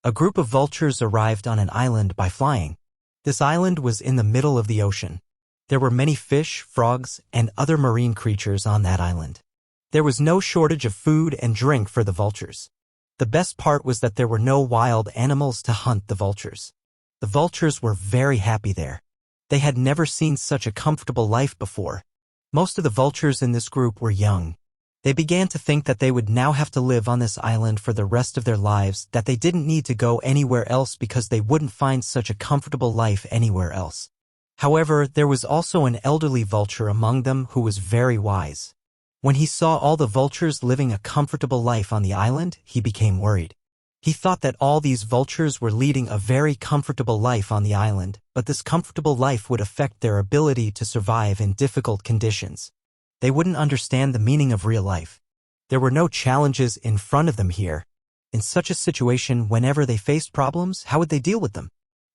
A group of vultures arrived on an island by flying. This island was in the middle of the ocean. There were many fish, frogs, and other marine creatures on that island. There was no shortage of food and drink for the vultures. The best part was that there were no wild animals to hunt the vultures. The vultures were very happy there. They had never seen such a comfortable life before. Most of the vultures in this group were young. They began to think that they would now have to live on this island for the rest of their lives, that they didn't need to go anywhere else because they wouldn't find such a comfortable life anywhere else. However, there was also an elderly vulture among them who was very wise. When he saw all the vultures living a comfortable life on the island, he became worried. He thought that all these vultures were leading a very comfortable life on the island, but this comfortable life would affect their ability to survive in difficult conditions. They wouldn't understand the meaning of real life. There were no challenges in front of them here. In such a situation, whenever they faced problems, how would they deal with them?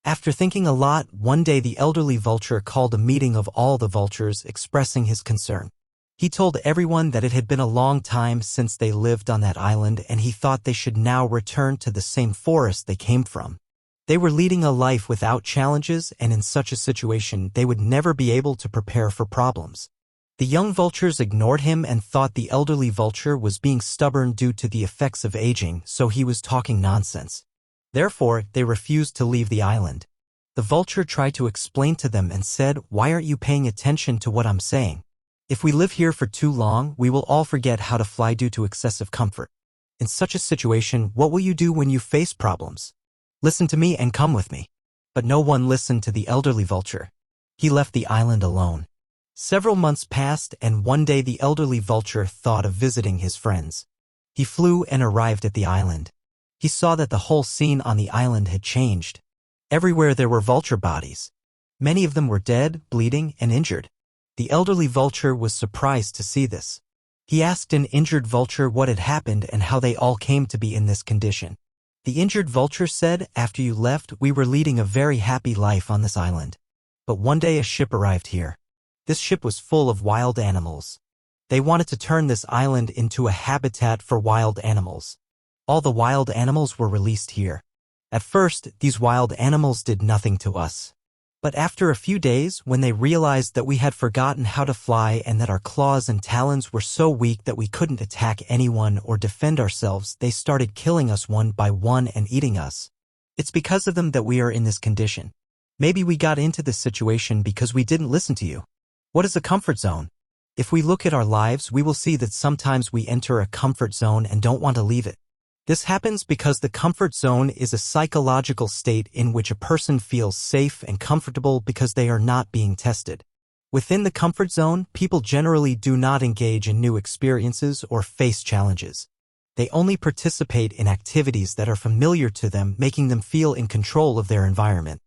After thinking a lot, one day the elderly vulture called a meeting of all the vultures, expressing his concern. He told everyone that it had been a long time since they lived on that island, and he thought they should now return to the same forest they came from. They were leading a life without challenges, and in such a situation, they would never be able to prepare for problems. The young vultures ignored him and thought the elderly vulture was being stubborn due to the effects of aging, so he was talking nonsense. Therefore, they refused to leave the island. The vulture tried to explain to them and said, "Why aren't you paying attention to what I'm saying? If we live here for too long, we will all forget how to fly due to excessive comfort. In such a situation, what will you do when you face problems? Listen to me and come with me." But no one listened to the elderly vulture. He left the island alone. Several months passed, and one day the elderly vulture thought of visiting his friends. He flew and arrived at the island. He saw that the whole scene on the island had changed. Everywhere there were vulture bodies. Many of them were dead, bleeding, and injured. The elderly vulture was surprised to see this. He asked an injured vulture what had happened and how they all came to be in this condition. The injured vulture said, "After you left, we were leading a very happy life on this island. But one day a ship arrived here. This ship was full of wild animals. They wanted to turn this island into a habitat for wild animals. All the wild animals were released here. At first, these wild animals did nothing to us. But after a few days, when they realized that we had forgotten how to fly and that our claws and talons were so weak that we couldn't attack anyone or defend ourselves, they started killing us one by one and eating us. It's because of them that we are in this condition. Maybe we got into this situation because we didn't listen to you." What is a comfort zone? If we look at our lives, we will see that sometimes we enter a comfort zone and don't want to leave it. This happens because the comfort zone is a psychological state in which a person feels safe and comfortable because they are not being tested. Within the comfort zone, people generally do not engage in new experiences or face challenges. They only participate in activities that are familiar to them, making them feel in control of their environment.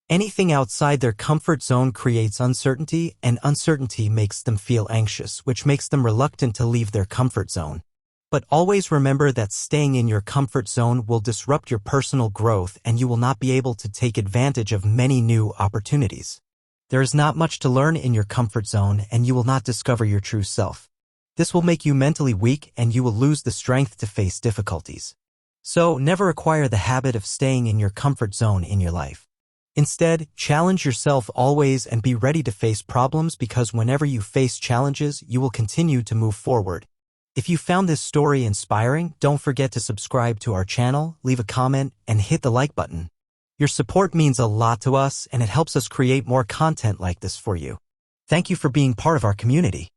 Anything outside their comfort zone creates uncertainty, and uncertainty makes them feel anxious, which makes them reluctant to leave their comfort zone. But always remember that staying in your comfort zone will disrupt your personal growth and you will not be able to take advantage of many new opportunities. There is not much to learn in your comfort zone and you will not discover your true self. This will make you mentally weak and you will lose the strength to face difficulties. So never acquire the habit of staying in your comfort zone in your life. Instead, challenge yourself always and be ready to face problems because whenever you face challenges, you will continue to move forward. If you found this story inspiring, don't forget to subscribe to our channel, leave a comment, and hit the like button. Your support means a lot to us and it helps us create more content like this for you. Thank you for being part of our community.